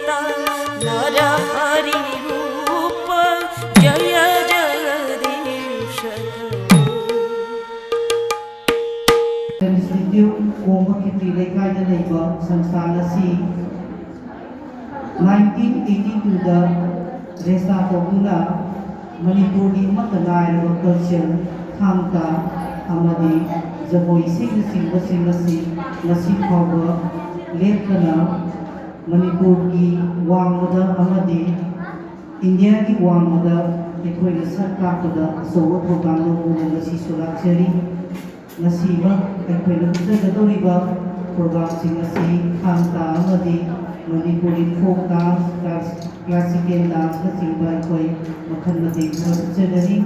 देवता नर हरि रूप जय जगदीश संस्थान 1982 रेस्टा तौदुना मणिपुर की कल्चर थामता जगोई लेपना मणिपुर की वांगद इंडिया की वांगद अखोई सरकार अचौब प्रोग्राम लाक्चरी programme Manipuri folk dance classical dance मखल मचरी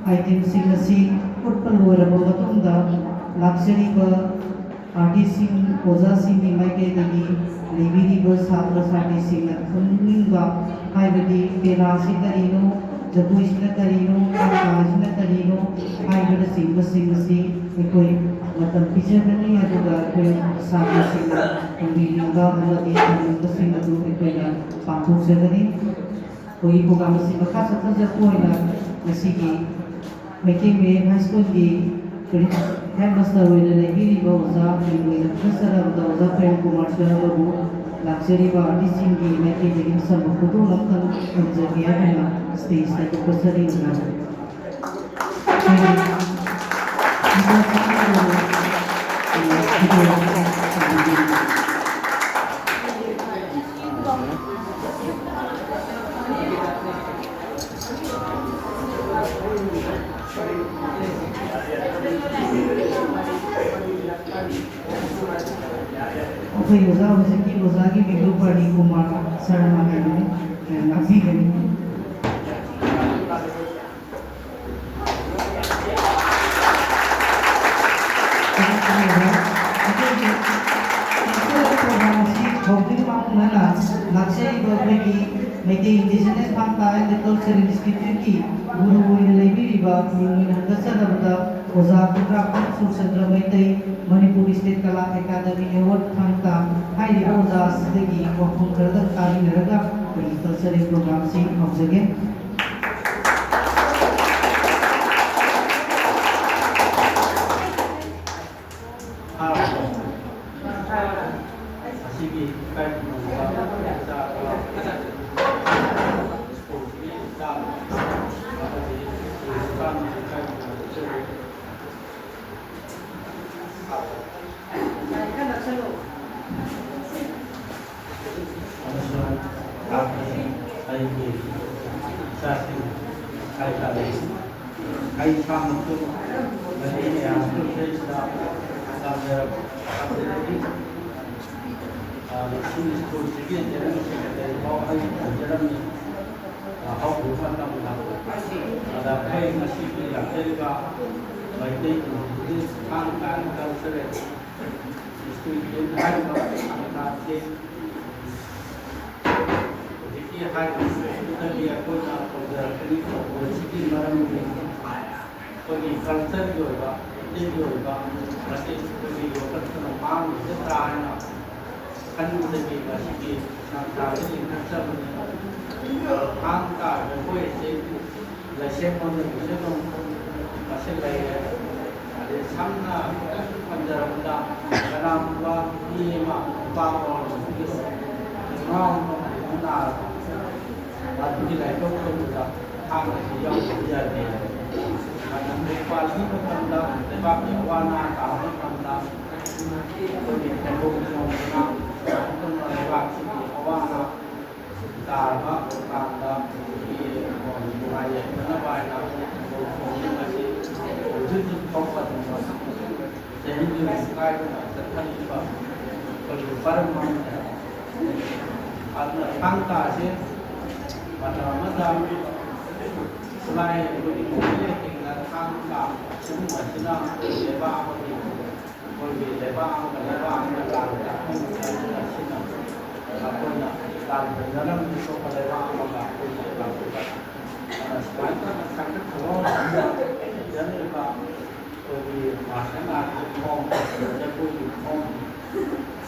आइटम उठप लोरब लाक्चरी आर्टिस्ट ओजा माइकई छात्र छात्री पेरा से करीनो जगोई करीनो कांता करीनो पीजगनी पाठोजगनी प्रोग्राम मखा चथजोना मैके मे हाई स्कूल की हेडमास्टर ओजा ओजा प्रेम कुमार सरबू लाक्चरी आर्टिस्ट की मैके खुद स्टेज उपसरी ओजा ओजा की वीडियो पार्टी कुमार शर्मा है मैके इंडिजिनस फांगता कल्चर इंस्टीट्यूट की गुरु ओजा कुट्रापन सुरचंद्र मैतई मणिपुर स्टेट कला अकादमी अवार्ड फांगता ओजा वफम खरद तामीनरगा कल्चरल प्रोग्राम से हौजगे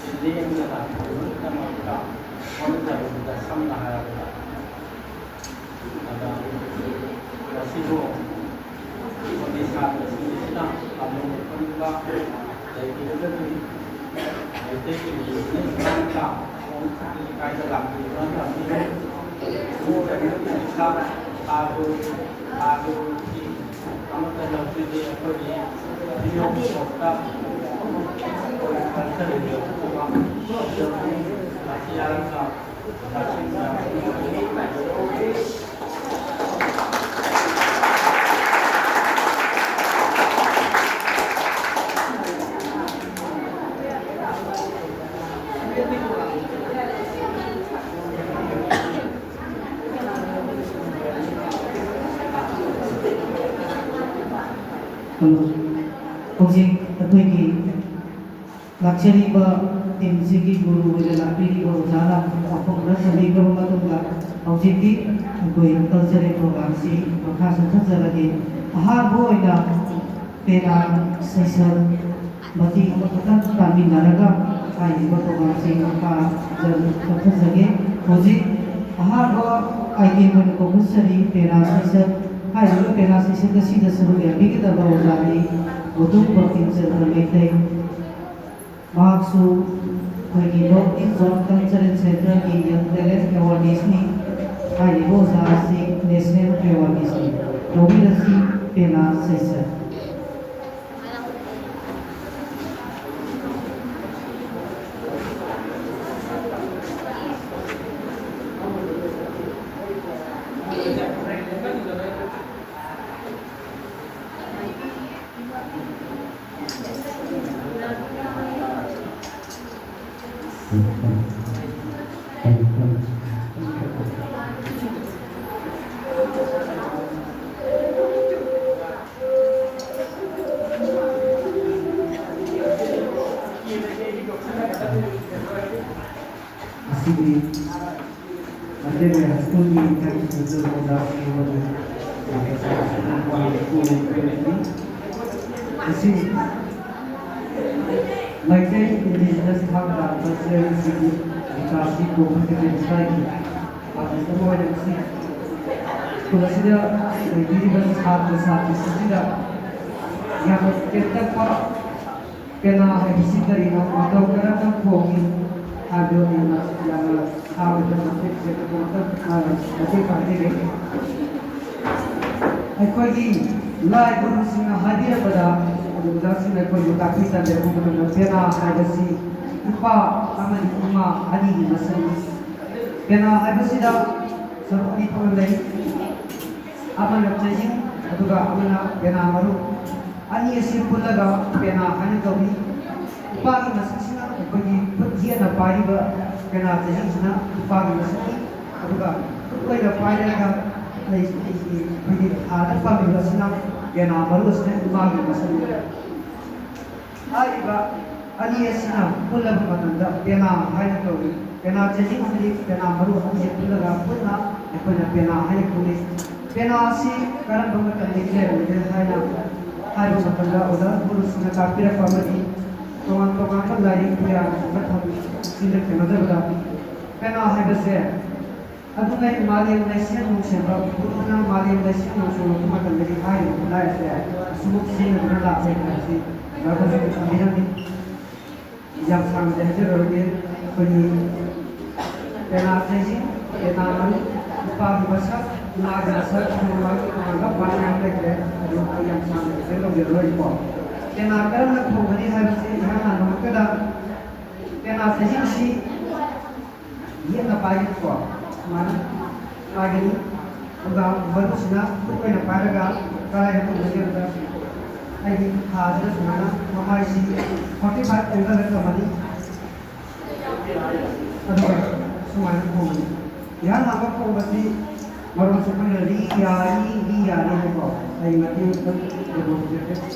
Ini yang kita ꯑꯁꯤꯕꯨ ꯑꯩꯈꯣꯏꯒꯤ ꯁꯥꯇ꯭ꯔꯁꯤꯡꯁꯤꯅ ꯑꯃꯨꯛ ꯄꯨꯟꯕ ꯂꯩꯈꯤꯕꯗꯒꯤ ꯃꯩꯇꯩꯒꯤ ꯃꯤꯑꯣꯏꯁꯤꯡꯒꯤ ꯂꯩꯀꯥꯏꯗ ꯂꯥꯛꯄꯤꯕ ꯂꯝꯕꯤꯗ ꯊꯥꯗꯨꯒꯤ ꯑꯃꯠꯇ ꯂꯧꯕꯤꯗꯦ ꯑꯩꯈꯣꯏꯒꯤ ꯅꯤꯌꯣꯝꯇ ꯀꯜꯆꯔꯦꯜ ꯌꯧꯕ ꯃꯁꯤ ꯌꯥꯔꯒ ꯍꯧꯖꯤꯛ ꯑꯩꯈꯣꯏꯒꯤ ꯂꯥꯛꯆꯔꯤꯕ ꯇꯤꯝꯁꯤꯒꯤ ꯒꯨꯔꯨ ꯑꯣꯏꯅ ꯂꯥꯛꯄꯤꯔꯤꯕ ꯑꯣꯖꯥꯅ ꯋꯥꯐꯝ ꯈꯔ ꯊꯝꯕꯤꯈ꯭ꯔꯕ ꯃꯇꯨꯡꯗ ꯍꯧꯖꯤꯛꯇꯤ ꯑꯩꯈꯣꯏ ꯀꯜꯆꯔꯦꯜ ꯄ꯭ꯔꯣꯒ꯭ꯔꯥꯝꯁꯤ ꯃꯈꯥ ꯆꯠꯊꯖꯔꯒꯦ ꯑꯍꯥꯟꯕ ꯑꯣꯏꯅ ꯄꯦꯅꯥ ꯁꯩꯁꯛ ꯃꯇꯦꯛ ꯑꯃꯈꯛꯇꯪ ꯇꯥꯃꯤꯟꯅꯔꯒ ꯍꯥꯏꯔꯤꯕ ꯄ꯭ꯔꯣꯒ꯭ꯔꯥꯝꯁꯤ ꯃꯈꯥ ꯆꯠꯊꯖꯒꯦ ꯍꯧꯖꯤꯛ ꯑꯍꯥꯟꯕ ꯑꯥꯏꯇꯦꯝ ꯑꯣꯏꯅ ꯀꯧꯈꯠꯆꯔꯤ ꯄꯦꯅꯥ ꯁꯩꯁꯛ ꯍꯥꯏꯔꯤꯕ ꯄꯦꯅꯥ ꯁꯩꯁꯛ ꯑꯁꯤꯗ ꯁꯔꯨꯛ ꯌꯥꯕꯤꯒꯗꯕ ꯑꯣꯖꯥꯅꯤ ꯃꯨꯇꯨꯝ ꯕꯀꯤꯝꯆꯟꯗ꯭ꯔ ꯃꯩꯇꯩ ꯃꯍꯥꯛꯁꯨ ꯑꯩꯈꯣꯏꯒꯤ ꯅꯣꯔꯠ ꯏꯁ ꯖꯣꯟ ꯀꯜꯆꯔꯦꯜ ꯁꯦꯟꯇꯔꯒꯤ ꯌꯪ ꯇꯦꯂꯦꯟꯠ ꯑꯦꯋꯥꯔꯅꯦꯁꯅꯤ ꯍꯥꯏꯔꯤꯕ ꯑꯣꯖꯥ ꯑꯁꯤ national ꯑꯦꯋꯥꯔꯅꯦꯁꯅꯤ ꯂꯧꯕꯤꯔꯁꯤ pena ꯁꯩꯁꯛ Asli ada hasil di kami sudah pada awal asli mereka indigenous hak dan cultural segi dikasih komunitas lagi ada semua yang sih kalau sudah berdiri bersatu sudah yang kita pak kena habis dari atau kerana kami ada yang awal termasuk sekolah masih pada ni. Akhirnya lah itu singa hadir pada udah singa akhirnya tapi tanda bukan pena ada si ipa aman rumah ani di masjid. Pena ada si dah seperti pulai aman macam atau dah aman pena baru ani si pulaga pena ani kami ipa di masjid singa akhirnya dia nak pari kena jadi sana pagi masih aduga kau dah payah kan ini ada pagi masih nak kena baru sana pagi masih hari ba ani sana pulang macam dah kena hari tu kena jadi sendiri kena baru hari pulang apa nak apa nak kena hari pulis kena si kerana bangun tadi dia hari macam dah udah baru sana kapir apa lagi toman lagi dia macam sindir kenada beda kena habisnya adunai Malayam Malaysia nungsi berapa puluhan Malayam Malaysia nungsi waktu makan dari hari mulai saya semua sindir berada di sini berapa sih kami ni jam sang jadi orang pergi kena sesi kena mana pagi besar naga besar semua anggap banyak lagi ada yang sang jadi orang berlari kena kerana kembali habisnya yang anu kena kena sesi si dia nak pagi kuat mana pagi ni udah baru sudah bukan nak pagi kalau yang tu macam tu lagi hasil mana mama si 45 enggak ada kembali aduh semua itu pun yang apa pun berarti baru sebenarnya dia ni kok saya ingat itu betul.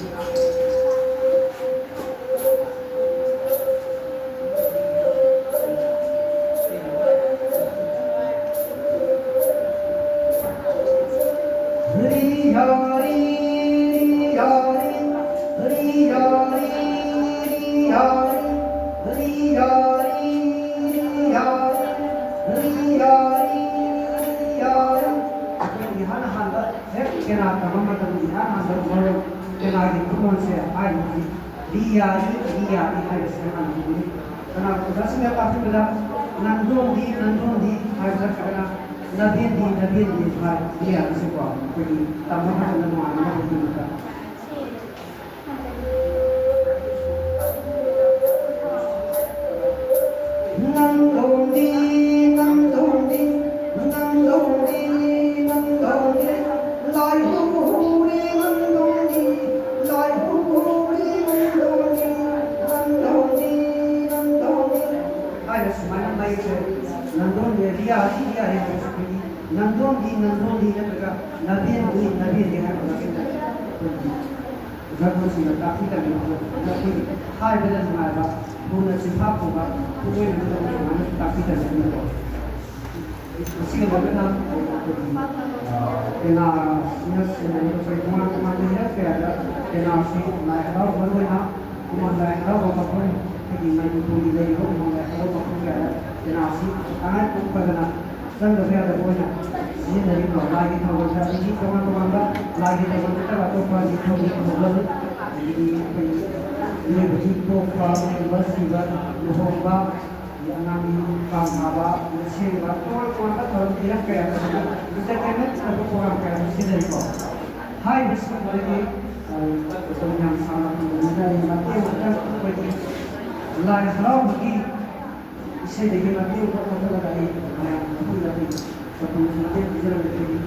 kena tama matan di ana do moro kena di kulon se ai di dia hai se ana di kana ko das me ka pula nandong di hai sa kana nadien di hai dia se ko jadi tama matan no ana di ka nandong di lai hu ri nandong di lai hu ri nandong di ai是蛮来着nandong di dia ya seperti nandong di na mereka nabi di hai mereka Jangan sih tak kita ni, tapi hai benar semua punya sifat juga, punya benar mana tak kita ni. Sih bagaimana? Kena ini semua ni ya kerana kena sih lahirau berwena, lahirau apa pun jadi mana pun dia itu lahirau apa pun kena sih sangat pun kerana dan berada berwena. Ini dari lagi tahu saya ini kawan-kawan lagi dengan kita atau pagi pagi kemudian jadi ini begitu kalau bersifat berubah yang kami paham bersifat kawan-kawan kalau tidak kayak kita kena satu orang kayak mesti dari kau. Hai bersifat lagi yang sangat mudah yang nanti kita pergi lain hal bagi saya dengan nanti untuk kita lagi yang lagi Satu nanti bisa lebih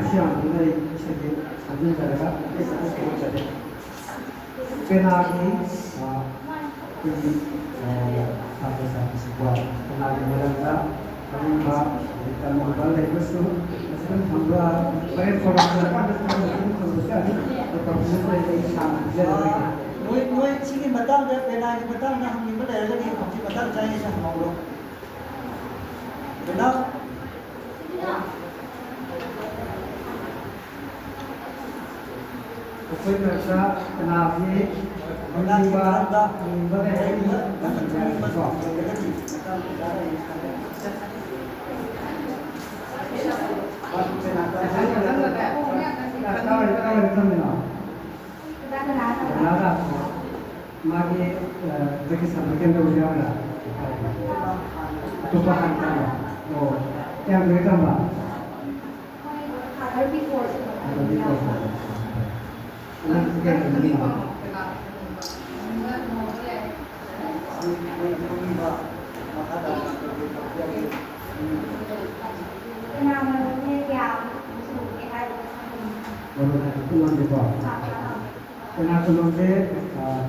시험 오늘 책에 사진 자료가 있었는데 पेनागी आपesa sebuah penagi mereka menimba kita mengambil lepas itu sekarang hamba bayar korban mereka ada yang kemudian tetap mulai sama jadi Noi sini batang dia penagi batang nah kami boleh lagi kami batang saya sama orang. Benar? कोई ऐसा पेनागी menimba menimba मागे जैसे संपर्क हो जाएगा तो बाहर का वो क्या बेटा बा अगर भी कोर्स ना क्या करनी है tulung di bawah. Kena tulung di,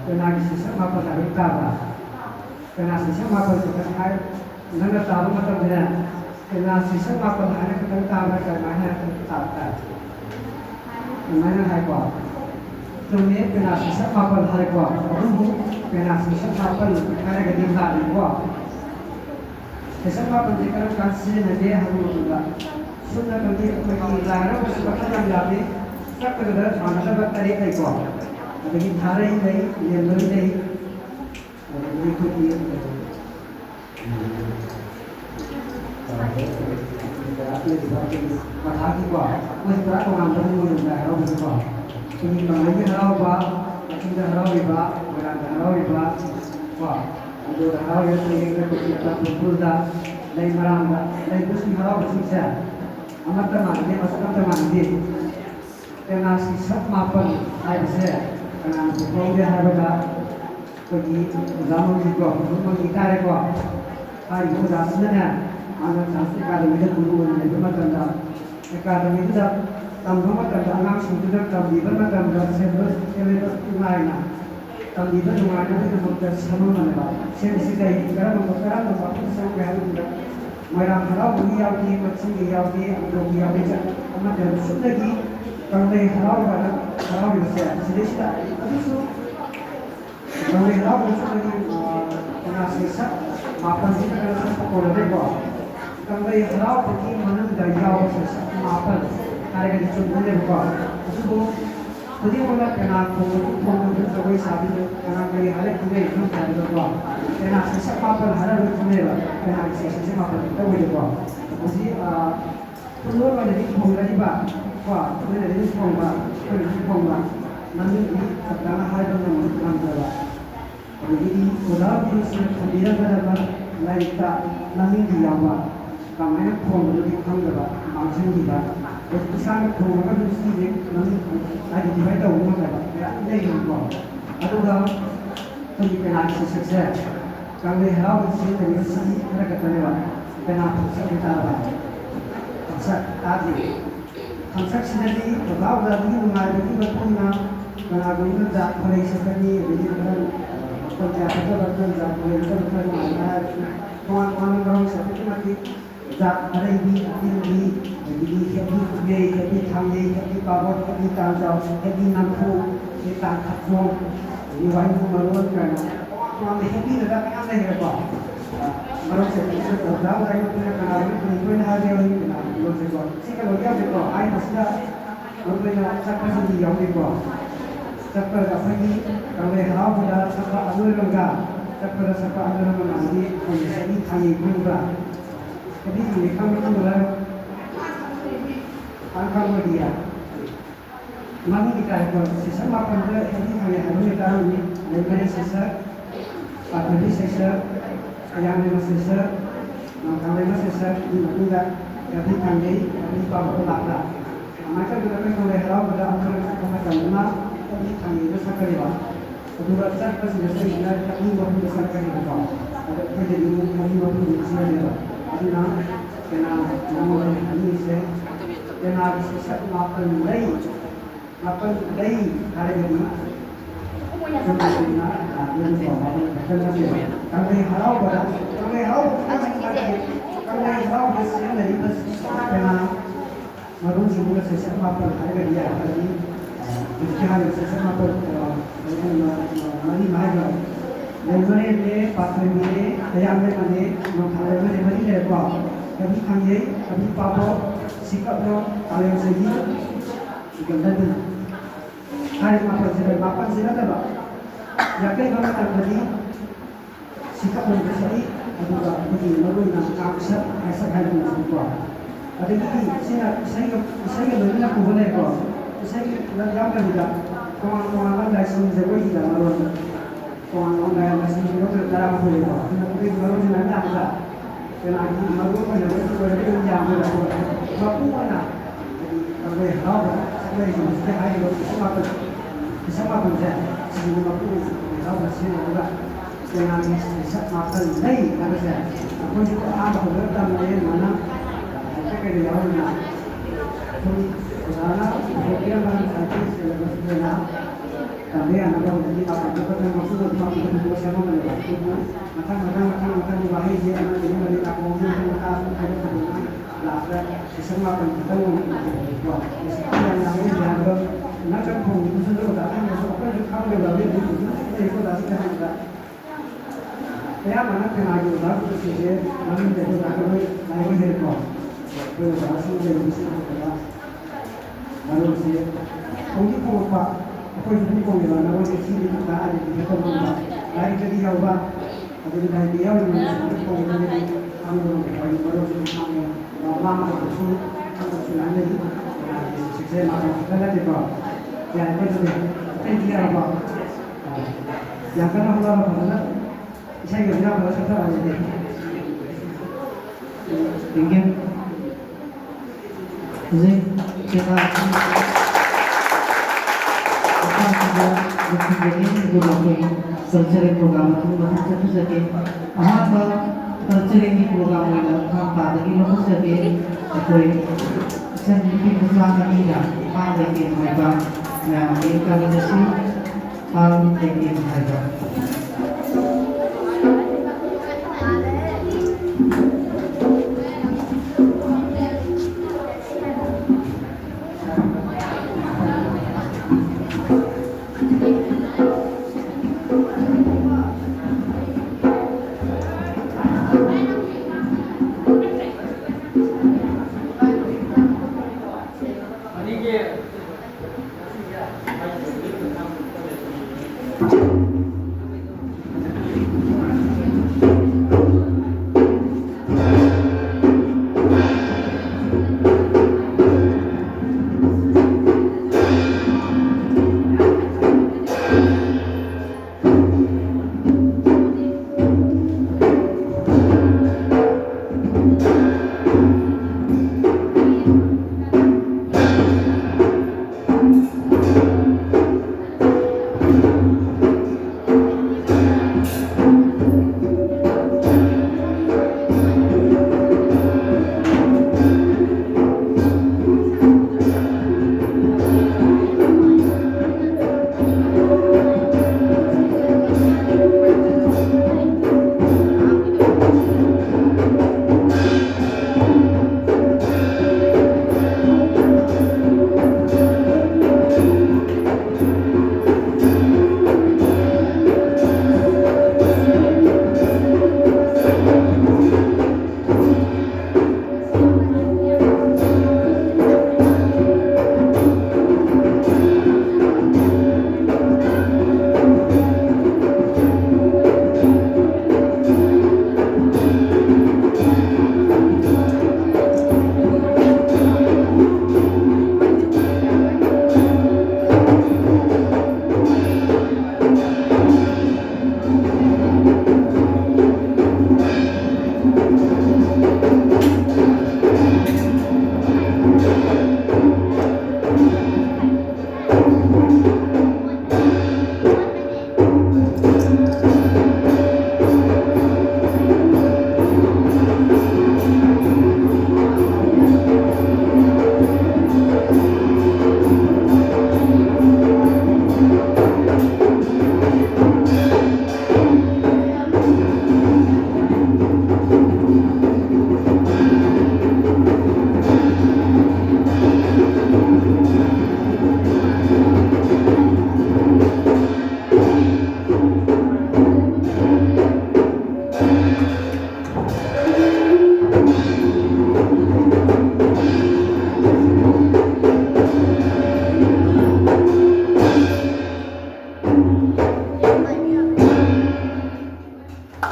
kena sisa apa dari kaba. Kena sisa apa juga hai, nanda tahu macam mana. Kena sisa apa hari kita kaba kerana hari kita tak. Mana hai bawah. Tulungnya kena sisa apa hari bawah. Orang kena sisa apa hari kita tak bawah. Sisa apa jika kasih nanti hari kita. Sudah nanti bagi lara sebagai yang jadi. सब कदर मानता बात करे कई को लेकिन थारे ही नहीं ये लोग नहीं और ये कुछ ये आपने दिखा कि कथा की को उस तरह को नाम तो नहीं मिलता है और उसको क्योंकि कमाई में हराओ बा लेकिन हराओ भी बा बड़ा हराओ भी बा वाह जो हराओ ये तो ये कुछ इतना फुलदा नहीं मरांगा नहीं कुछ हराओ कुछ है अमर तमाम ये मसला तमाम ये kena sisa mapan aja kena bukong dia harga pergi zaman juga untuk kita rekor hari itu dasarnya anak santri akademi itu guru ini cuma tanda akademi itu tambah tanda anak sudah tambah tanda sebelum sebelum tunainya tambah tunainya itu bukan sama mana sebelum kita kalau kita waktu sampai hari itu mereka harap beliau di macam beliau di beliau di anak dan sudah di kalau dia harap bisa sedikit itu kalau dia harap lagi kena sisa mapan sih kalau saya kalau dia kalau dia harap pergi mana daya sisa mapan karena dia cuma dia itu jadi orang kena pun sebagai sahabat kena kali hari juga itu jadi kena sisa mapan harap itu mereka kena sisa mapan itu boleh jadi perlu ada di pengadilan bah wah, kita ada di pengadilan, nanti ini sekarang hari itu menentukan berapa. Jadi orang itu sendiri berapa, lainnya nanti dia apa, kamera pengadilan itu berapa, macam dia. Jadi sangat pengadilan itu sendiri nanti ada di mana umum berapa, ya ini yang berapa. Ada orang pergi penat sukses, kalau harap sih terus sih mereka terlewat, penat sukses berapa. Tadi transaksi kalau dari mengajar itu berpunya mengajar itu tak boleh seperti ini dengan penjahat itu berpunya boleh itu berpunya kawan-kawan orang seperti mati tak ada ini jadi kami bawa kami tahu kami nampu kita takut ini wajib memerlukan kami ini tidak ada yang apa Orang seperti itu, tahu saya punya kenal ini hal yang ini, kalau saya sih kalau dia betul, ayah masih punya siapa sih yang betul, siapa apa ini, kalau yang tahu pada siapa anu enggak, siapa anu nanti kondisi ini kami juga, jadi ini kami mulai angkat media, mari kita itu sisa apa pun ini kami harus tahu ini, dari sisa, apa ini sisa yang masih ser, kami masih ser, tidak, jadi kami bawa pelakar. Mereka juga kalau harap pada antara macam mana, kami itu sekali lah. Kedua saya pasti biasa kami bawa besar kali juga. Ada jadi kami bawa besar dia. Jadi nak kena nama ini saya पेनागी सेसक मापन लई हारगनी जुमना यून बाबा कलगे कंगे हराव बड़ा कंगे हराव बस नहीं बस पेना मरुन जुमना सेसक मापन हारगनी या हारगनी इसके सेसक मापन मनी माइगा लेमरे ले पात्र में तैयार में मने नोखाले में मनी ले बा कभी खांगे कभी पापो sikapnya kalian segi ganda hari mapan sila ta ba yakin kami tadi sikap yang bersih adalah begini lalu nak aksa asa hari nak buat ada ini saya beri aku boleh kau saya yang kerja kawan-kawan dah semua jadi kita lalu kawan-kawan dah semua kita dalam boleh kau kita baru nak apa kena malu kan ada boleh yang boleh Bapak mana? Kalau hal saya mesti hari itu sama saja. Sebelum aku hal masih ada dengan set makan lagi ada saya. Aku juga ada beberapa mana saya kerja mana. Karena kerja mana saya selepas kerja. Kami anak orang jadi apa kita maksud untuk kita sama mana. Makan bahaya dia anak ini dari aku mungkin makan là sinh hoạt mình phải luôn rồi cái này là cái nhà hơn nó trong phòng cũng sẽ rất là ăn một số cái không đều là biết được thì có là cái hàng là thế mà nó cái này nhiều lắm thì sẽ nó mình để cho cái này cái hệ quả rồi đó sinh về mình sẽ học được và rồi sẽ không chỉ có một tôi cũng có nhiều là nó sẽ chỉ được cả thì cái công việc lại cái đi đâu ba cái này đi đâu mình sẽ có cái này ăn được cái này rồi sẽ ăn lama itu sudah ada di sisi mana kita lihat itu yang itu dia apa yang kan Allah berfirman saya kira bahwa kita ada di ingin kita culture program itu macam saja apa culture ini program ini हम पादरी लोग सके कोई संगीत मुस्लिम नहीं है पाल लेके मायबा या एक का जैसे पाल लेके मायबा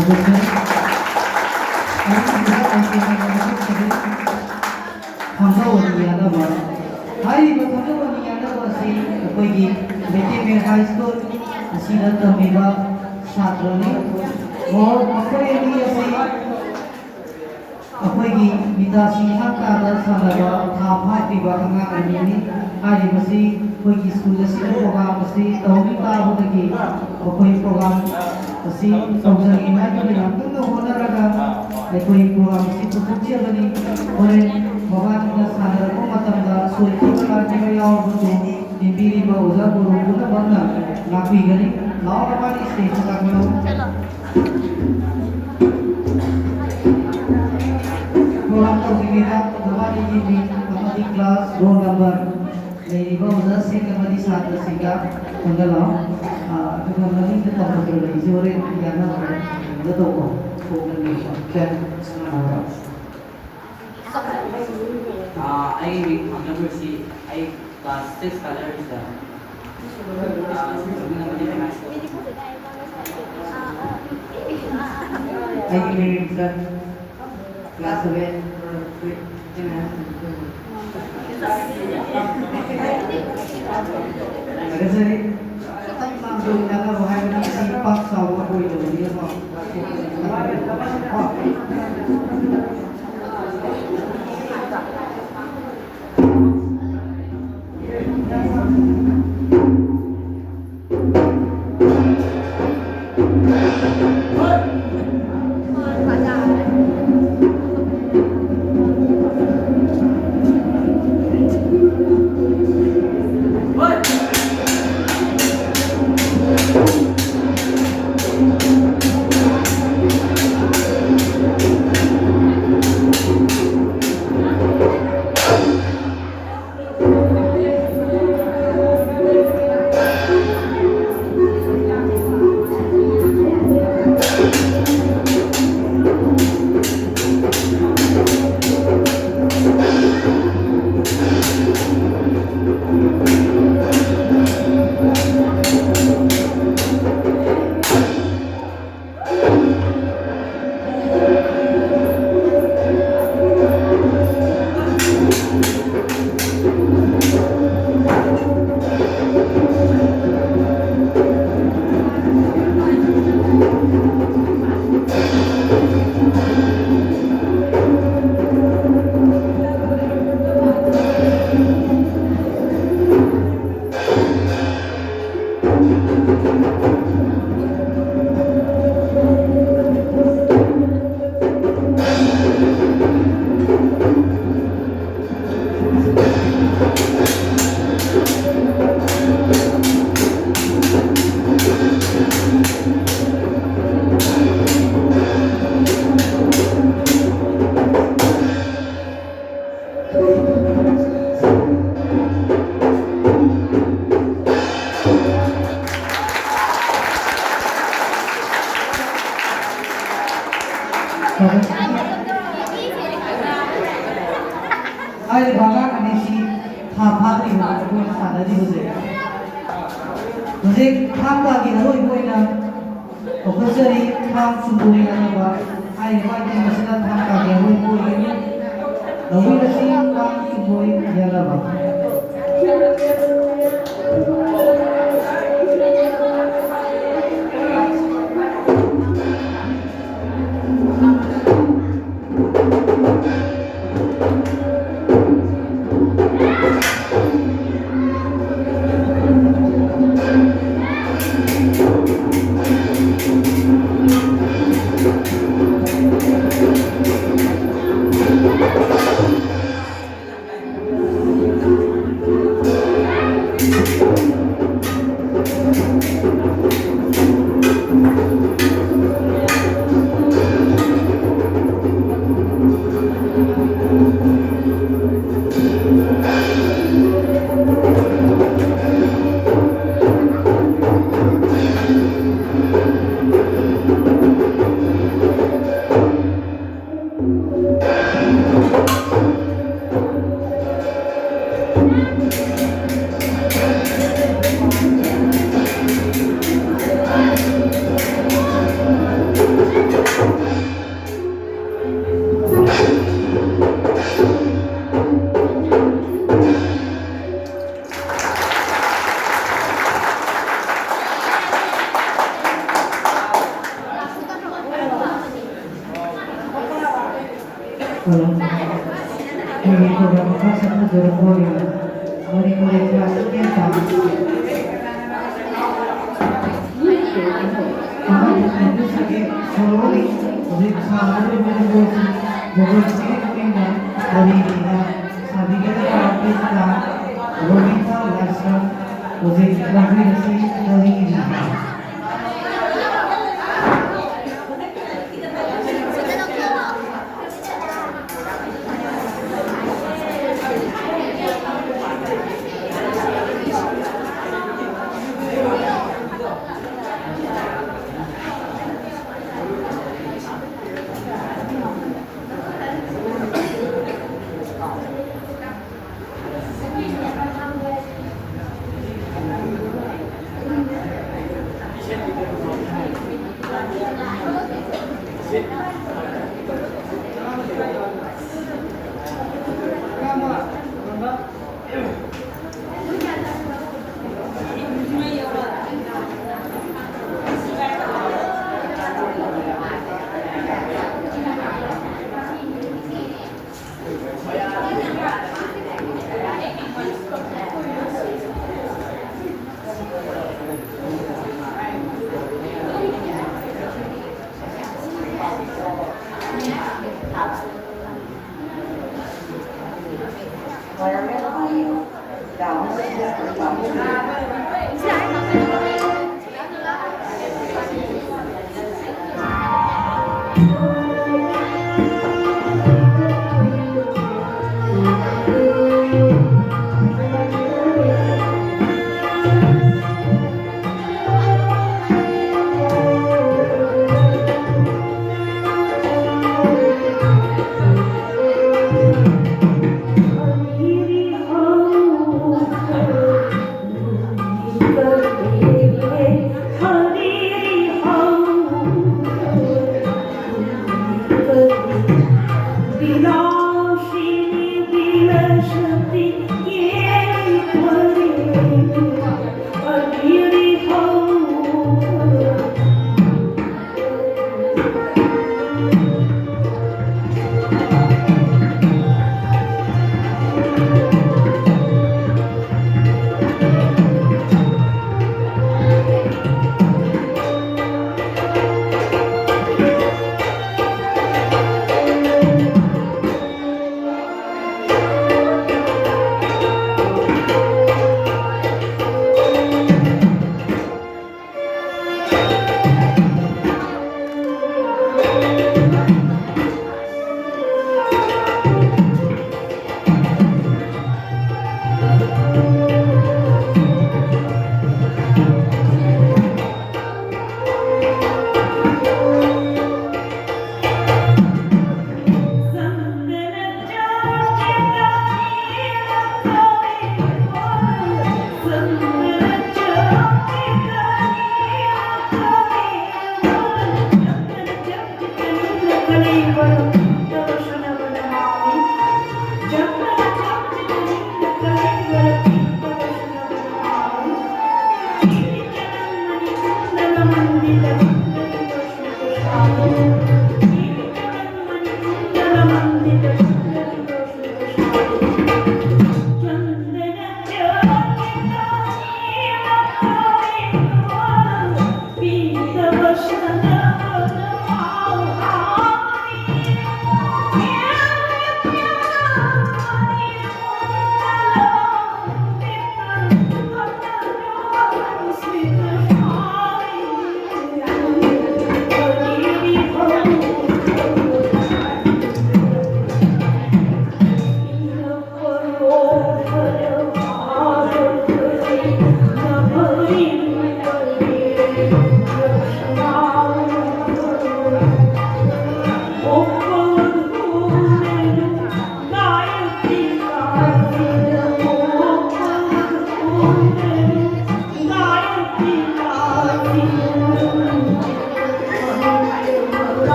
하거든요. 감사원이야나 봐. 하이 그 감사원이야나 봐시 거기 메테메 하이스쿨 시다 तमिबा छात्रने और मकरेली से अखोगी विदासी हाकादा सालाबा थाफा तिबा अंगा अनिनी आरि मसी कोई स्कूल से प्रोग्राम से तौमी ता होदगी कोई प्रोग्राम से सौजनी ना कि हम तो होना रगा कोई प्रोग्राम से तो कुछ बनी और भगवान का सादर को मतमदा सोई का के याव बुतो निबीरी बा उजा गुरु गुना बंदा नापी गनी नाव हमारी स्टेज का करो प्रोग्राम को विविधा हमारी ये हमारी क्लास रोल नंबर मेरी बहुत से कमरी साथ सीखा पंगला तो कमरी के तो हम कर रही जोरे याना है तो को करने का I remember see I class 6 color is I mean sir class 7 Ada sini langsung jaga bahaya ni simpak sawah koi tu dia pak. Ay baga ani si thapa ri ma ko sada di hoje hoje thapa gi haroi boina ofisari tham sumuri na ba ai ba di masna thapa gi haroi boi ni rawi rasi tham sumuri ya ba Kalau ini program kasar menjadi boya, murid-murid kelas kita. Kami tentu saja selalu selalu menunggu beberapa kita dari kita sabi kita kita wanita rasa uzik lagi nasi dari ini.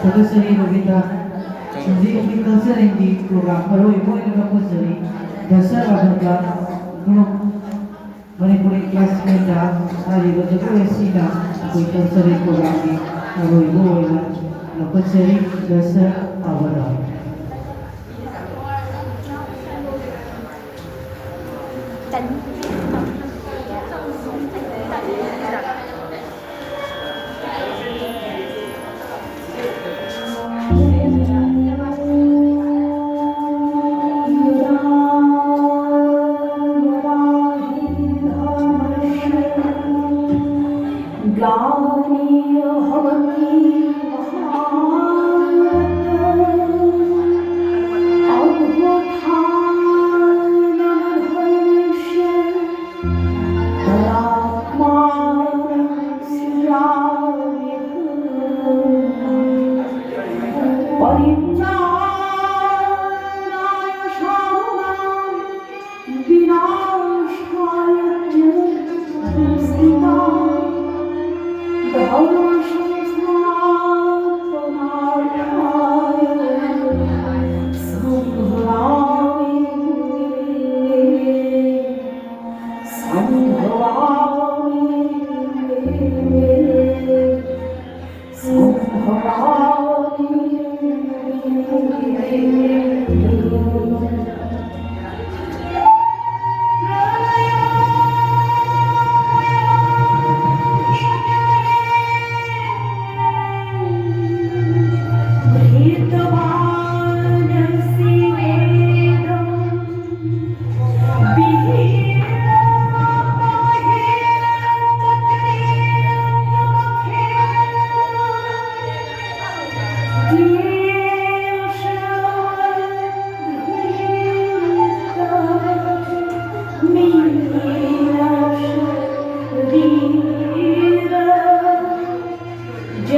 Pagkasari Rovita, hindi kami kalsari di program, pero ibu ini kapasari, dasar abangka, grup Manipuri kelas menda, hari berjaga esina, aku kalsari program ini, pero ibu ini kapasari dasar abangka.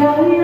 Shall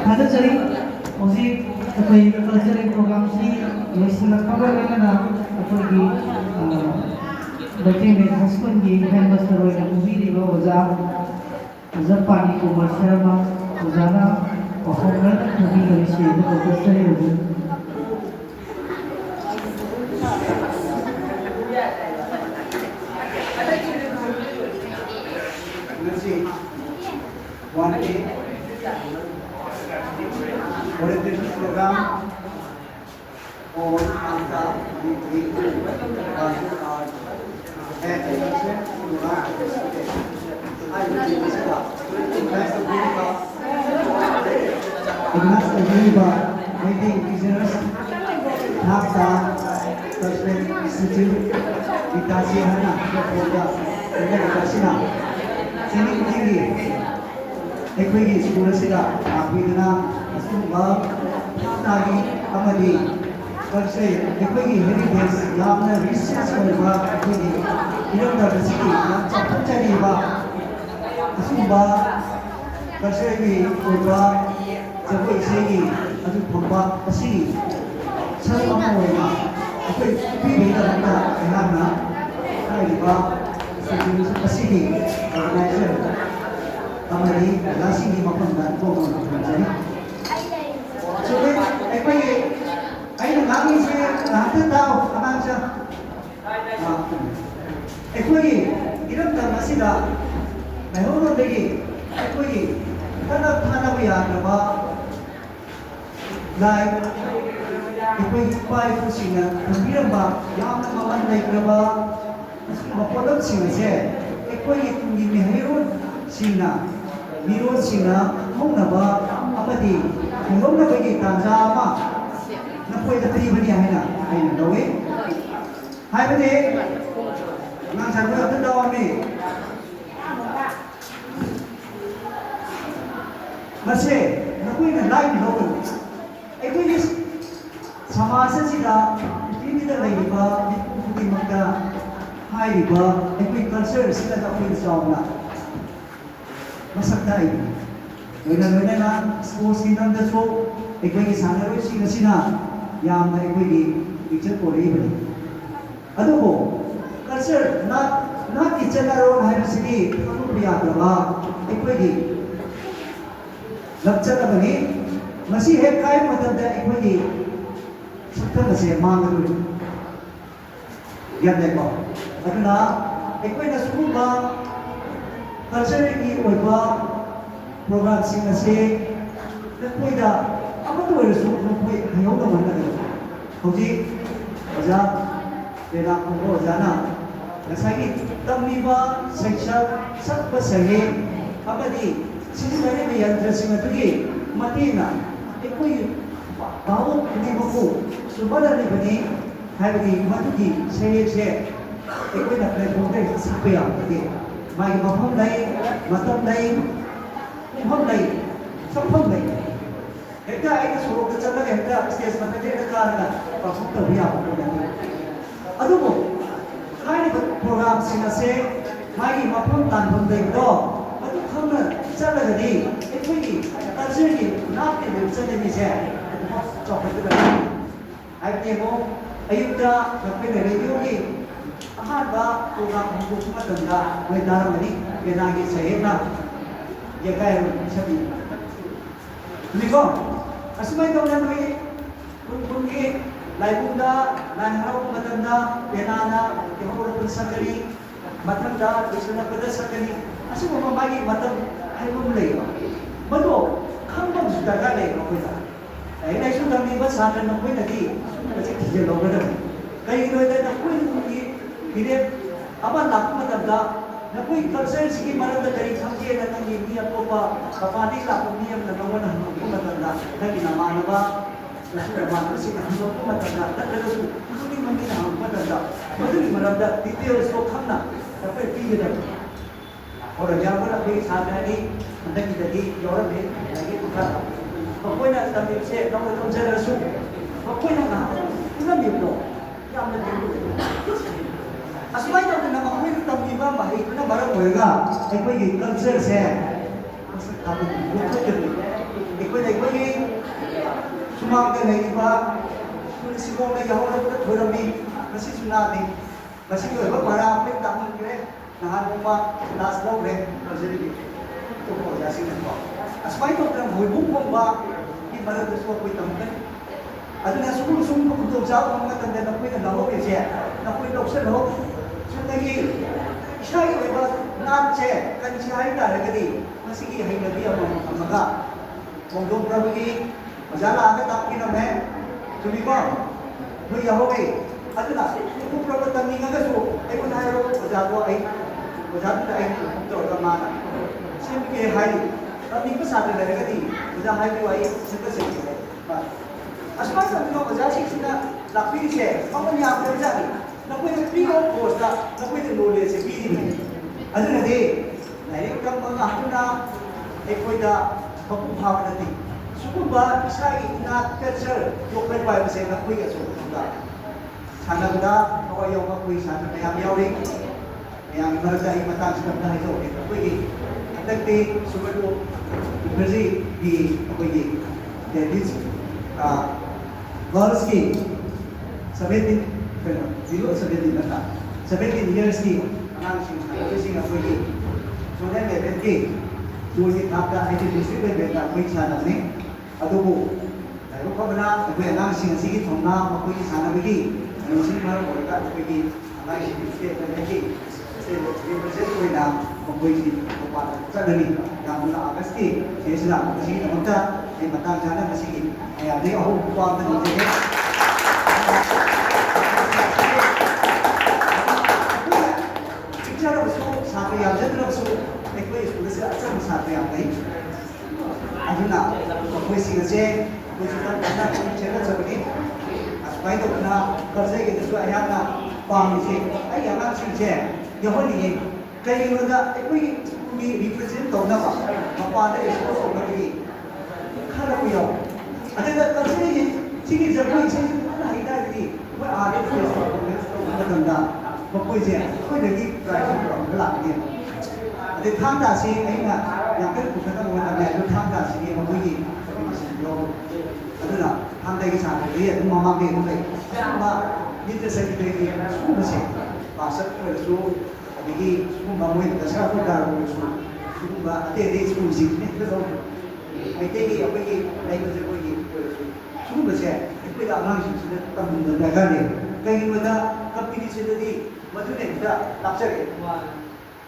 थादजरी हौजिक अखोई cultural programme सी लोइसिलाखबा गाना अखोई बच्चे में husband की headmaster होने movie दिबा ओजा जापानी कुमार शर्मा ओजाना अखोंगन मूवी लोइसि तो कल्चरल होजो One day, orientation program on Anta Degree Baju Art and Education Program. I will be Ignace Agriba, meeting visitors, Nafta, President Institute, Itasi Hana, Program, Kasina, Senior Degree. एकोई school से आपिदना स्कूबा तागी अमदी परसे एकोई हेरिटेज यामना रिसर्च करबा एकोई इरोदा बसिकी चपचरीबा स्कूबा परसे की ओबा जबई सेगी अदु फंबा असी सरम होइना एकोई पीबेदा बंदा यामना ताईबा स्कूल असिकी ऑर्गेनाइजेशन हमारी राशि की मफन को जरी सुबह एक बार आई ना गामी से नाते दाओ अनाम से एक बार इरम तक मसीदा मैं हो लो देखी एक बार खाना खाना भी आ रहा लाइक एक बार पाई फुसिंगा तंबीरम बा याम ना ममन लाइक रहा मफोलम सिंह से एक बार तुम ये हेरो सिंगा Biro sina hongnaba amadi hongnabagi tanja ama napoi da tri bani haina haina dawe haibade nang sarwa da dawami mase napoi na lai logo ekoi is samasa sida timi da lai ba puti makta hai ba ekoi culture sida da koi sauna masaktai loina na sports ki nam da so ekoi ki sanaroi si nasina yam na ekoi ki picture ko rei bani adu ko culture na ki chana ro hai rasini amu priya prabha ekoi ki lakchana bani masi he kai matam da ekoi ki sakta se mangaru yam ne ko aduna ekoi na school ba ꯀꯜꯆꯔꯦꯜꯒꯤ ꯑꯣꯏꯕ ꯄ꯭ꯔꯣꯒ꯭ꯔꯥꯝꯁꯤꯡ ꯑꯁꯤ ꯅꯈꯣꯏꯗ ꯑꯃꯠꯇ ꯑꯣꯏꯔꯁꯨ ꯅꯈꯣꯏ ꯍꯩꯍꯧꯅ ꯍꯣꯠꯅꯒꯗꯕ ꯍꯧꯖꯤꯛ ꯑꯣꯖꯥ ꯄꯦꯅꯥ ꯈꯣꯡꯕ ꯑꯣꯖꯥꯅ ꯉꯁꯥꯏꯒꯤ ꯇꯝꯂꯤꯕ ꯁꯩꯁꯛ ꯁꯛꯄ ꯁꯩꯔꯦꯡ ꯑꯃꯗꯤ ꯁꯤꯖꯤꯟꯅꯔꯤꯕ ꯌꯟꯇ꯭ꯔꯁꯤꯡ ꯑꯗꯨꯒꯤ ꯃꯇꯦꯡꯅ ꯑꯩꯈꯣꯏ ꯚꯥꯕꯣꯛ ꯈꯨꯗꯤꯡꯃꯛꯄꯨ ꯁꯨꯝꯍꯠꯍꯜꯂꯤꯕꯅꯤ ꯍꯥꯏꯕꯗꯤ ꯃꯗꯨꯒꯤ ꯁꯩꯔꯦꯡꯁꯦ ꯑꯩꯈꯣꯏꯅ ꯄ꯭ꯂꯦꯠꯐꯣꯝꯗ ꯁꯛꯄ ꯌꯥꯕꯗꯤ ꯃꯥꯒꯤ ꯃꯐꯝ ꯂꯩ ꯃꯇꯝ ꯂꯩ ꯄꯨꯡꯐꯝ ꯂꯩ ꯁꯛꯐꯝ ꯂꯩ ꯍꯦꯛꯇ ꯑꯩꯅ ꯁꯣꯔꯣꯛꯇ ꯆꯠꯂꯒ ꯍꯦꯛꯇ ꯁ꯭ꯇꯦꯖ ꯃꯊꯛꯇ ꯍꯦꯛꯇ ꯀꯥꯔꯒ ꯄꯔꯐꯣꯔꯝ ꯇꯧꯕ ꯌꯥꯕ ꯄꯣꯠ ꯅꯠꯇꯦ ꯑꯗꯨꯕꯨ ꯍꯥꯏꯔꯤꯕ ꯄ꯭ꯔꯣꯒ꯭ꯔꯥꯝꯁꯤꯡ ꯑꯁꯦ ꯃꯥꯒꯤ ꯃꯐꯝ ꯇꯥꯟꯐꯝ ꯂꯩꯕꯗꯣ ꯑꯗꯨ ꯈꯪꯅ ꯆꯠꯂꯒꯗꯤ ꯑꯩꯈꯣꯏꯒꯤ ꯀꯜꯆꯔꯒꯤ ꯅꯥꯠꯀꯤ ꯆꯠꯅꯕꯤꯁꯦ ꯆꯥꯎꯈꯠꯀꯗꯕꯅꯤ ꯍꯥꯏꯕꯗꯤ ꯑꯃꯨꯛ ꯑꯌꯨꯛꯇ ꯑꯩꯈꯣꯏꯅ ꯔꯦꯗꯤꯑꯣꯒꯤ ꯑꯍꯥꯟꯕ ꯄ꯭ꯔꯣꯒ꯭ꯔꯥꯝ ꯍꯧꯗꯣꯛꯄ ꯃꯇꯝꯗ ꯃꯣꯏ ꯇꯥꯔꯝꯒꯅꯤ ꯄꯦꯅꯥꯒꯤ ꯁꯩꯍꯦꯛꯅ ꯌꯦꯀꯥꯏꯔꯣ ꯁꯕꯤ ꯅꯤꯀꯣ ꯑꯁꯨꯃꯥꯏꯅ ꯇꯧꯅ ꯑꯩꯈꯣꯏ ꯈꯨꯟꯒꯤ ꯂꯥꯏꯕꯨꯡꯗ ꯂꯥꯏ ꯍꯔꯥꯎꯕ ꯃꯇꯝꯗ ꯄꯦꯅꯥꯅ ꯌꯧꯍꯧꯔꯛꯄꯗ ꯁꯛꯀꯅꯤ ꯃꯊꯪꯗ ꯂꯣꯏꯁꯤꯜꯂꯛꯄꯗ ꯁꯛꯀꯅꯤ ꯑꯁꯤꯒꯨꯝꯕ ꯃꯥꯒꯤ ꯃꯇꯝ ꯍꯥꯏꯕ ꯑꯃ ꯂꯩꯌꯦꯕ ꯃꯗꯨ ꯈꯪꯕ ꯑꯃꯁꯨ ꯗꯔꯀꯥꯔ ꯂꯩꯌꯦꯕ ꯑꯩꯈꯣꯏꯗ ꯂꯥꯏꯔꯤꯛ ꯂꯥꯏꯁꯨ ꯇꯝꯂꯤꯕ ꯁꯥꯇ꯭ꯔ ꯅꯈꯣꯏꯅꯗꯤ ꯁꯨꯝꯕꯁꯤ ꯊꯤꯖꯤꯜꯍꯧꯒꯗꯕꯅꯤ ꯀꯩꯒꯤꯅꯣ ꯍꯥꯏꯕꯗ ꯅꯈꯣꯏꯒꯤ ꯐꯤꯔꯦꯞ ꯑꯃ ꯂꯥꯛꯄ ꯃꯇꯝꯗ ꯅꯈꯣꯏ ꯀꯜꯆꯔꯁꯤꯒꯤ ꯃꯔꯝꯗ ꯀꯔꯤ ꯈꯪꯒꯦꯅ ꯅꯪꯒꯤ ꯃꯤ ꯑꯇꯣꯞꯄ ꯃꯄꯥꯟꯗꯒꯤ ꯂꯥꯛꯄ ꯃꯤ ꯑꯃꯅ ꯅꯪꯉꯣꯟꯗ ꯍꯪꯉꯛꯄ ꯃꯇꯝꯗ ꯅꯪꯒꯤ ꯅꯃꯥꯟꯅꯕ ꯅꯃꯥꯟꯅꯕꯁꯤꯡꯅ ꯍꯪꯉꯛꯄ ꯃꯇꯝꯗ ꯅꯠꯇ꯭ꯔꯒꯁꯨ ꯈꯨꯗꯤꯡꯃꯛ ꯃꯤꯅ ꯍꯪꯉꯛꯄ ꯃꯇꯝꯗ ꯃꯗꯨꯒꯤ ꯃꯔꯝꯗ ꯗꯤꯇꯦꯜꯁꯇꯣ ꯈꯪꯅ ꯅꯈꯣꯏ ꯄꯤꯒꯗꯕꯅꯤ ꯐꯣꯔ ꯑꯦꯛꯖꯥꯝꯄꯜ ꯑꯩꯈꯣꯏꯒꯤ ꯁꯥꯇ꯭ꯔꯗꯤ ꯍꯟꯗꯛꯀꯤꯗꯗꯤ ꯌꯥꯎꯔꯝꯃꯤ ꯑꯗꯒꯤ ꯃꯈꯥꯗ ꯃꯈꯣꯏꯅ ꯇꯝꯂꯤꯕꯁꯦ ꯅꯧꯅ ꯇꯝꯖꯔꯁꯨ ꯃꯈꯣꯏꯅ ꯉꯥꯏꯍꯥꯛ ꯄꯨꯜꯂꯝꯃꯤꯕꯗꯣ ꯌꯥꯝꯅ ꯑꯁꯨꯃꯥꯏꯅ ꯇꯧꯗꯅ ꯃꯈꯣꯏꯅ ꯇꯝꯂꯤꯕ ꯃꯍꯩꯗꯨꯅ ꯃꯔꯝ ꯑꯣꯏꯔꯒ ꯑꯩꯈꯣꯏꯒꯤ ꯀꯜꯆꯔꯁꯦ ꯃꯁꯛ ꯇꯥꯛꯄꯗꯤ ꯑꯩꯈꯣꯏꯅ ꯑꯩꯈꯣꯏꯒꯤ ꯁꯨꯃꯥꯡꯗ ꯂꯩꯔꯤꯕ ꯁꯤꯕꯣꯡꯅ ꯌꯥꯍꯧꯔꯛꯄꯗ ꯊꯣꯏꯔꯝꯃꯤ ꯃꯁꯤꯁꯨ ꯅꯥꯠꯅꯤ ꯃꯁꯤꯒꯤ ꯑꯣꯏꯕ ꯄꯔꯥ ꯑꯩꯈꯣꯏ ꯇꯥꯛꯍꯟꯈ꯭ꯔꯦ ꯅꯍꯥꯟ ꯅꯣꯡꯃ ꯀ꯭ꯂꯥꯁ ꯂꯧꯈ꯭ꯔꯦ ꯀꯜꯆꯔꯒꯤ ꯑꯇꯣꯞꯄ ꯑꯣꯖꯥꯁꯤꯡꯅꯀꯣ ꯑꯁꯨꯃꯥꯏꯅ ꯇꯧꯗꯅ ꯃꯣꯏꯕꯨꯡ ꯈꯣꯡꯕꯒꯤ ꯃꯔꯝꯗꯁꯨ ꯑꯩꯈꯣꯏ ꯇꯝꯒꯅꯤ ꯑꯗꯨꯅ ꯁꯨꯝꯕ ꯈꯨꯗꯣꯡꯆꯥꯕ ꯐꯪꯕ ꯃꯇꯝꯗ ꯅꯈꯣꯏꯅ ꯂꯧꯍꯧꯔꯤꯁꯦ ꯅꯈꯣꯏ ꯂꯧꯁꯤꯜꯍꯧ ꯆꯨꯝꯅꯒꯤ ꯏꯁꯥꯒꯤ ꯑꯣꯏꯕ ꯅꯥꯠꯁꯦ ꯀꯟꯁꯤ ꯍꯥꯏꯇꯥꯔꯒꯗꯤ ꯃꯁꯤꯒꯤ ꯍꯩꯅꯕꯤ ꯑꯃꯃꯝ ꯊꯝꯃꯒ ꯍꯣꯡꯗꯣꯛꯈ꯭ꯔꯕꯒꯤ ꯑꯣꯖꯥ ꯂꯥꯛꯑꯒ ꯇꯥꯛꯄꯤꯔꯝꯃꯦ ꯆꯨꯝꯃꯤꯀꯣ ꯅꯣꯏ ꯌꯥꯍꯧꯋꯤ ꯑꯗꯨꯅ ꯍꯣꯡꯗꯣꯛꯈ꯭ꯔꯕ ꯇꯝꯅꯤꯡꯉꯒꯁꯨ ꯑꯩꯉꯣꯟꯗ ꯍꯥꯏꯔꯣ ꯑꯣꯖꯥꯗꯣ ꯑꯣꯖꯥꯗꯨꯗ ꯑꯩ ꯇꯧꯔꯒ ꯃꯥꯅ ꯁꯦꯝꯕꯤꯒꯦ ꯍꯥꯏꯔꯤ ꯇꯝꯅꯤꯡꯕ ꯁꯥꯇ꯭ꯔ ꯂꯩꯔꯒꯗꯤ ꯑꯣꯖꯥ ꯍꯥꯏꯕꯤꯌꯨ ꯑꯩ ꯁꯦꯝꯒꯠꯆꯒꯦ ꯑꯁꯨꯃꯥꯏꯅ ꯇꯧꯗꯅ ꯑꯣꯖꯥꯁꯤꯡꯁꯤꯅ ꯂꯥꯛꯄꯤꯔꯤꯁꯦ ꯃꯃꯜ ꯌꯥꯝꯗꯕꯖꯥꯠꯅꯤ ꯅꯈꯣꯏꯅ ꯐ꯭ꯔꯤ ꯑꯣꯐ ꯀꯣꯁꯇ ꯅꯈꯣꯏꯗ ꯅꯣꯂꯦꯖꯁꯦ ꯄꯤꯔꯤꯕꯅꯤ ꯑꯗꯨꯅꯗꯤ ꯂꯥꯏꯔꯤꯛ ꯇꯝꯕ ꯉꯥꯛꯇꯅ ꯑꯩꯈꯣꯏꯗ ꯃꯄꯨꯡ ꯐꯥꯕ ꯅꯠꯇꯦ ꯁꯤꯒꯨꯝꯕ ꯏꯁꯥꯒꯤ ꯅꯥꯠ ꯀꯜꯆꯔ ꯌꯣꯛꯈꯠꯄ ꯍꯥꯏꯕꯁꯦ ꯅꯈꯣꯏꯒꯤ ꯑꯆꯧꯕ ꯁꯥꯟꯅꯕꯗ ꯊꯋꯥꯏ ꯌꯥꯎꯕ ꯑꯩꯈꯣꯏ ꯁꯥꯇ꯭ꯔ ꯃꯌꯥꯝ ꯌꯥꯎꯔꯤ ꯃꯌꯥꯝꯒꯤ ꯃꯔꯛꯇ ꯑꯩ ꯃꯇꯥꯡꯁꯤꯗ ꯑꯝꯇ ꯍꯥꯏꯖꯧꯒꯦ ꯑꯩꯈꯣꯏꯒꯤ ꯍꯟꯗꯛꯇꯤ ꯁꯨꯒꯔꯗꯣ ꯃꯨꯈꯔꯖꯤꯒꯤ ꯑꯩꯈꯣꯏꯒꯤ ꯗꯦꯕꯤꯠ गर्ल्स की 17 नता 17 years की अखोई स्टूडेंट लेवल की जोगी थापदा आईटी डिस्ट्रिक्ट लेवल का अखोई सानबने अदुबु लाइबखबना अखोई अनांगसिंग असिगी थोंना अखोई सानबगी नोसिं मरम ओरगा अखोई अनांगसिंग स्टेट लेवल की रिप्रेजेंट होइना अखोई की ओपा चदनी यामुना अगस्त की सेसना असिगी नमता ए मतang jana असिगी यादे अहो पाद निजे पिक्चरबसु साथ्र याजद्रबसु अखोई स्कूल से अचम साथ्र यादै अदुना अखोई सिगसे अखोई सुता चेला चबनी असबाई दोना कर्जे के दसु अयाना पामिसे आई याना सिंसे यहोनी कईनोदा अखोई की रिप्रेजेंट तौनाबा मपादा इसको सोनगी खरा कुयो अदुना कर्जे सिगी जबई से हाइदागी व आदे फेस मतंदा मकोइसे अखोइदगी प्राइस प्रोग्राम लादे अदे थांदासी अइना याकल पुखना मोना अदु थांदासी मकोइगी लो अदुना थांदागी साथै अदु ममागे दुलै मा नित्य सेक्रेटरी सुबसे पासक परसु अदगी सुबा मोइ दसरा फुदार परसु सुबा अते दे स्कूलसि नेतलो मैतेगी अखोइगी लाइबजे कोइगी परसु सुबसे अखोइदा अनांगसिंसिदा तमन दगाले कईनोदा कंपनीसिददी मधुनेदा लाचरे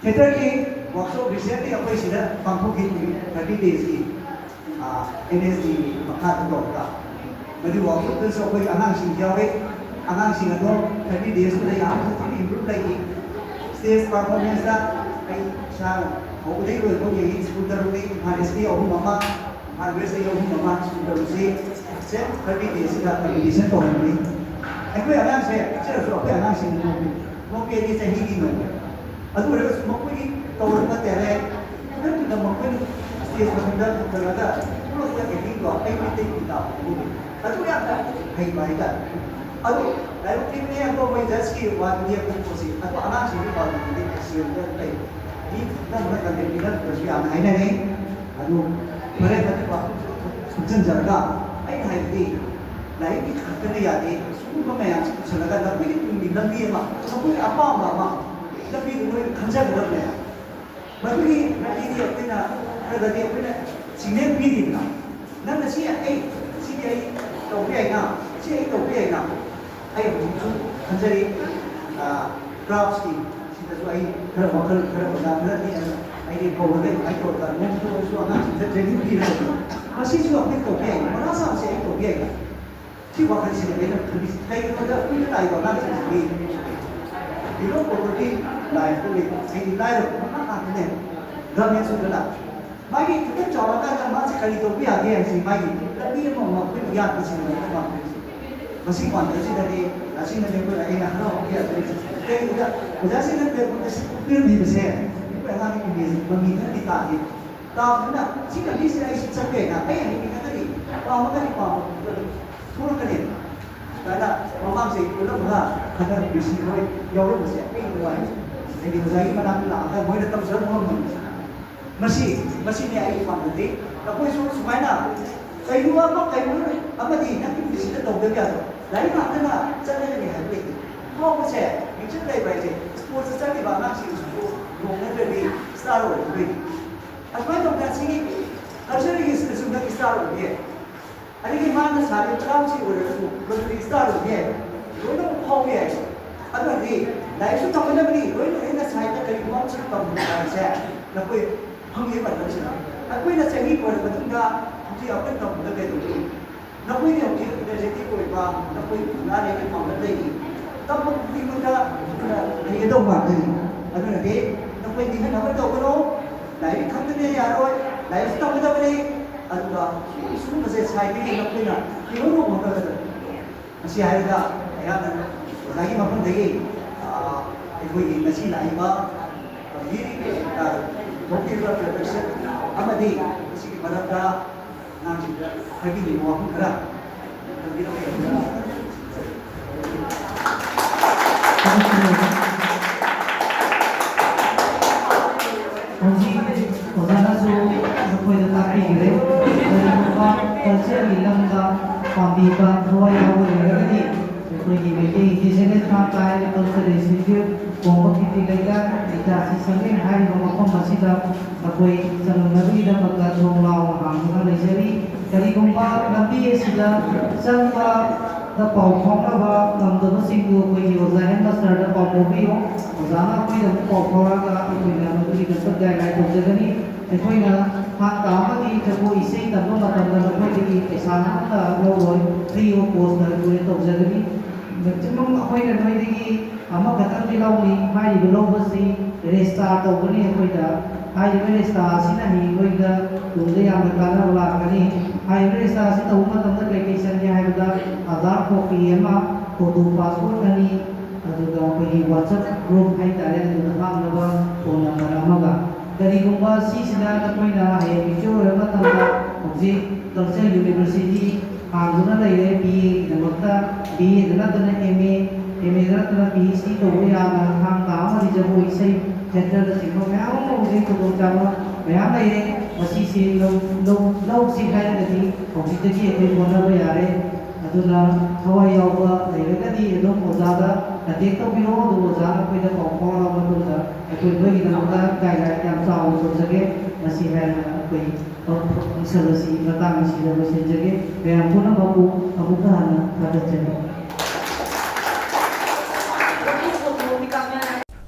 थिएटर की workshop recently apoy sida pangthokhi 30 days ki NSD makha to ka madi workshop to so koi anang sing yawe anang sing ado 30 days to ya improve lagi stage performance da ai sa ho dei ro ko ye school da ro ni NSD ahu mama harvest ahu mama school da ro se 30 days ka competition to ni ai koi anang se so koi anang sing mo ke ni sahi ki no adu ro mo koi tawar ka tere kan kita mungkin stage performance berada kalau dia kayak gitu everything kita adu yang hai baik kan adu lalu timnya yang kau main jadi wan dia pun posisi atau anak sini kalau nanti kesian dia kayak ini kita mereka bilang terus yang hai nih adu mereka tu pak macam jaga hai di lain kita kena ya di semua memang senaga tapi itu bilang dia mah sampai apa tapi itu kerja berapa Bagi nanti dia kena ada dia kena sini pilih na, nanti siapa siapa tahu dia na, siapa tahu dia na, itu jadi draft sih, kita tu kalau makan ni, ini kau boleh, itu kan, mungkin tu anak kita jadi pilih, masih juga tahu dia, mana sama siapa tahu dia na, siapa kan sini dia nak pilih, kita ada pilih lagi orang sini. Itu properti lain tu ni, ini lain mana ni? Gambar sudah. Bagi kita coba kan masih kali tu biar dia sih bagi. Tapi yang mau pun biar di sini macam masih kuantitas sih dari nasi nanti pun ada yang nak biar dari. Tapi udah sih nanti pun di besar. Itu yang kami ini meminta ditarik. Tahu mana? Jika di sini isi sampai nak, yang ini kata ni, apa kali apa? Turun kali. Karena memang sih kalau belah ada bisi kau jauh besar. Ini dua. Jadi saya mana nak akan boleh datang semua masih ni ayat nanti. Tapi semua na. Kayu apa di nanti bisi kita tahu dia tu. Lain nak na jangan ni hari ini. Kau macam ni cerita baik je. Sport secara bangsa sih sport. Mungkin jadi star orang. Apa itu kan sini? Kalau ni sudah star orang. Ada yang mana sahaja terang sih orang tu berarti star orang. Orang tu kau dia. Ada ni. Lain tu tak ada beri. Orang ni sahaja kali mau cerita tentang saya. Lepas Hongye pada sini. Aku ini saya ni pada betul tak? Jadi apa yang kamu nak kata? Nak ini yang kita jadi kau iba, nak ini nak ini kamu nak lagi. Tapi kita ini tu apa ni? Ada nanti nak ini kan apa tu kalau? Lain kamu ni ya roy, lain tu kita beri. Ada semua masih saya ni nak ini nak. Ini mau apa tu? Masih ada, ada lagi macam lagi. Itu ini masih lagi apa? Ini Mungkin production amadi si barata nang lagi ni mau aku kerap. Ozana so koi da tapi gire. Ko culture nilang ka pambi ka hoy ho ni koi gi me ki sene tha kai culture institute ko ki laga ita si sange hai no ko masida koi sanunari da maka thonglaw hangna leisari kali gumpa lambi sida sangpa da pau khongna ba namda singu koi yoza master da pau bi ho ozana koi da pau khora ka koi na nuri ka gai gai to jagani koi na ha ta ma di jago isei da no matam da koi di esana da lo loi free of cost da koi to jagani macam koi na noi di ama katang di lau ni mai di lau basi restart to kani koi da hai restart sina hi koi da tumde yang kana la kani hai restart si to ma tam da kai san ya hai da Aadhaar copy ama photo passport kani aduga koi WhatsApp group hai tare da hang na ba phone number amaga kari gumba si sina da koi na hai picture ma tam da ji culture university anguna lai BA namakta BA dana dana MA dana PhD to ya na hang ta ma di jabo isai gender da singho maya mo ji to do ta ma maya lai masi si lo si khai da di obi da ki koi bona ba ya re aduna thawai yawa leiragadi edom ozada natek to biro do ozana koi da pawla ma to da koi bagi da da kai ga yam saw so jage masi hai koi misalasi matang si da masi jage bayam puna babu abu kana kada jage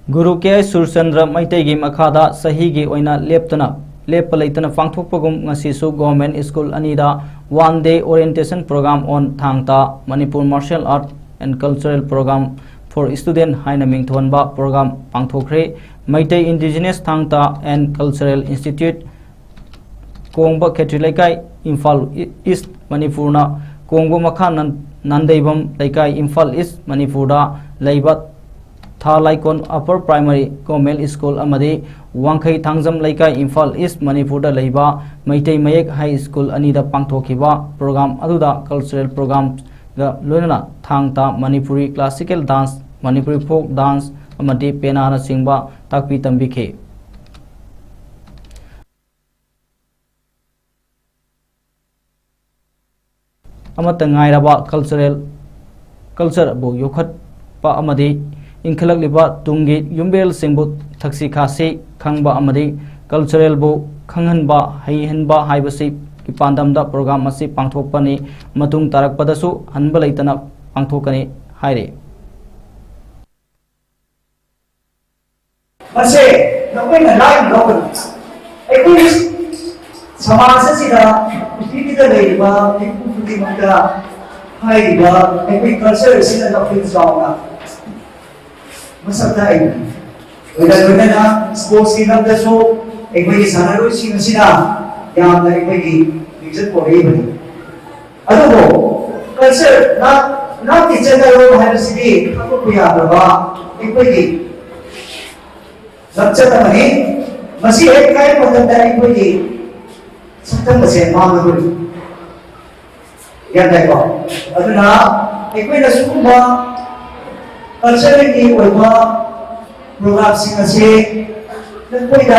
गुरु के सूर्यचंद्र मैतेगी मखादा सही की ओइना लेप लेतना पांगथोकपगुम ngasisu government school अनीदा 1 day orientation program on thangta Manipur martial art and cultural program for student haina mingthonba program pangthokre Maitei indigenous thangta and cultural institute Kongba Khetrilaikai Imphal East Manipur na Kongbo makha Nandaibam Laikai Imphal East Manipur da Laibat Thalaikon Upper Primary Government School amadi Wangkhai Thangjam Laikai Imphal East Manipur da Laiba Maitei Mayek High School anida pangthokiba program aduda cultural programs ga loinana thangta Manipuri classical dance Manipuri folk dance amadi penana singba takpi tambikhe amata ngairaba culture bu yokhat pa amadi इनखलक लिबा तुंगी युम्बेल सिंबु थक्सी खासे खंगबा अमदी cultural बु खंगहनबा हैहनबा हाइबसी की पांदमदा programme असी पांगथोकपनी मतुंग तारकपदसु हनबा लैतना पांगथोकनी हाइरे मसे नकोइना line लोकन एकुइस समाज सिदा पृथ्वीदा लेबा एकुफुदी मंदा हाइबा एकुइ कल्चर सिदा नकोइ जावना मसक्ता है वेदना स्पोर्ट्स की नम दसो एक बगी सानारो सिंगसिना याम एक बगी विजन कोडे बनी अदो कल्चर ना टीचर का रो है सिदी हमको पिया रबा एक बगी लक्ष्य तमने मसी एक काय पद्धत एक बगी सत्तम बसे मांग करू या देखो अदना एक बगी सुकुमा कल्चर की ओइबा प्रोग्राम सिंग असे नकोइदा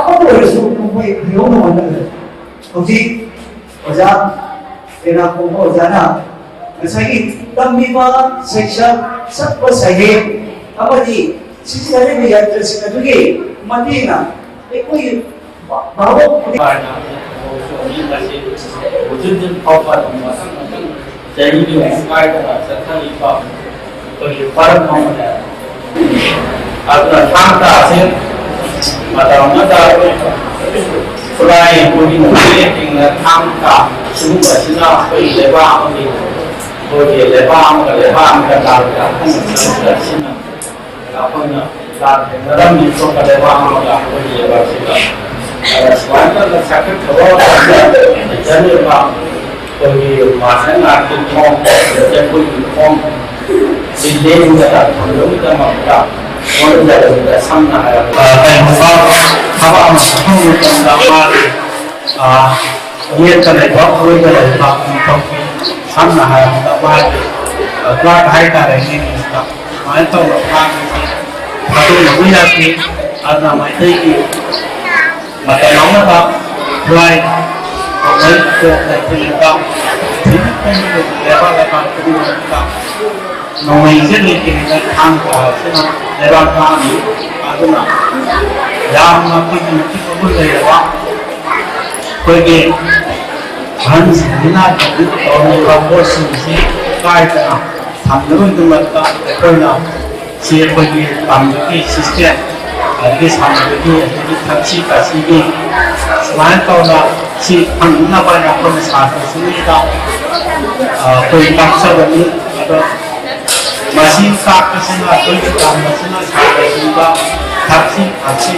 अबो ओइसु नकोइ भियो नमन होजि ओजा एना को ओजाना नसागी तम्बीबा शिक्षक सब सहे अबदि सिसिरे में यात्रा सिंग दुगी मतीना एकोइ बाबो पारना ओसोनी बसे उजुन ऑफर जैनी इंस्पायर का सत्ता लिपा तो ये फर्क कौन है अपना थांगता से मतलब मत पुराने कोई मुझे इन थांगता शुरू बचना कोई लेबा में तो ये लेबा का दाल का हम अपन दाल नरम मिर्चों का लेबा का कोई लेबा से स्वास्थ्य का सख्त थोड़ा जरूर का तो ये मासना की फॉर्म जब कोई फॉर्म सिद्धे मुझे हम लोग का मक्का और उधर सामना है हवा हम लोग ये चले कोई सामना है क्लास हाई का रहेंगे इसका मैं तो नहीं जाती आज मैं तो कि मतलब नौना था फ्लाई और मैं तो का लेवल का नौई से लेके खान का लेवल का आदमी याम आपकी जिंदगी को भूल गए हुआ कोई के हंस बिना और लोगों से काय करना हम लोगों को लगता कोई ना से कोई के काम की सिस्टम के सामने की अच्छी काशी की समान तो ना सी हम ना पर अपन साथ में का कोई काम सब नहीं तो मशीन साफ करना कोई काम मशीन साफ करना अच्छी अच्छी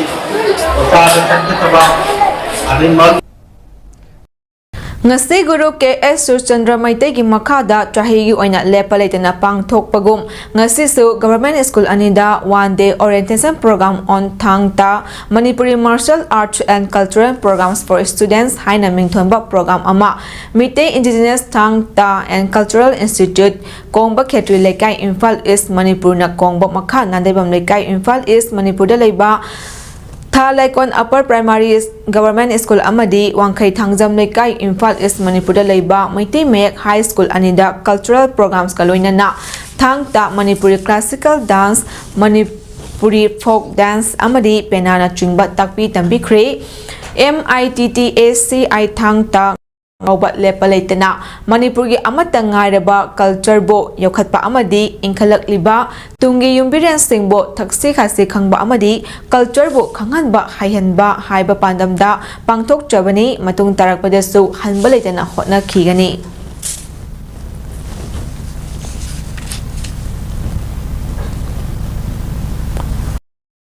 होता है तब अरे मत ngasi guru KS Surchandra Maitai gi makhada trahi gi oina lepa leitena pangthokpagum ngasi su government school anida 1 day orientation program on thangta Manipuri martial arts and cultural programs for students haina mingthonba program ama Mite indigenous thangta and cultural institute Kongba Khetri Lekai Imphal East Manipur na Kongba makha Nandaibam Lekai Imphal East Manipur da leiba Thalaikon Upper Primary Government School amadi Wangkhai Thangjam Lekai Imphal East Manipur da leiba Maitei Mayek High School anida cultural programs ka loinana thangta Manipuri classical dance Manipuri folk dance amadi penana chingba takpi tambi khre MITTACI thangta ngauba lepa leitana Manipur gi amata ngairaba culture bo yokhatpa amadi inkhalakliba tungi yumbiren singbo thaksi khasi khangba amadi culture bo khanganba haihanba haiba pandamda pangthok chabani matung tarakpadasu hanba leitana hotna khigani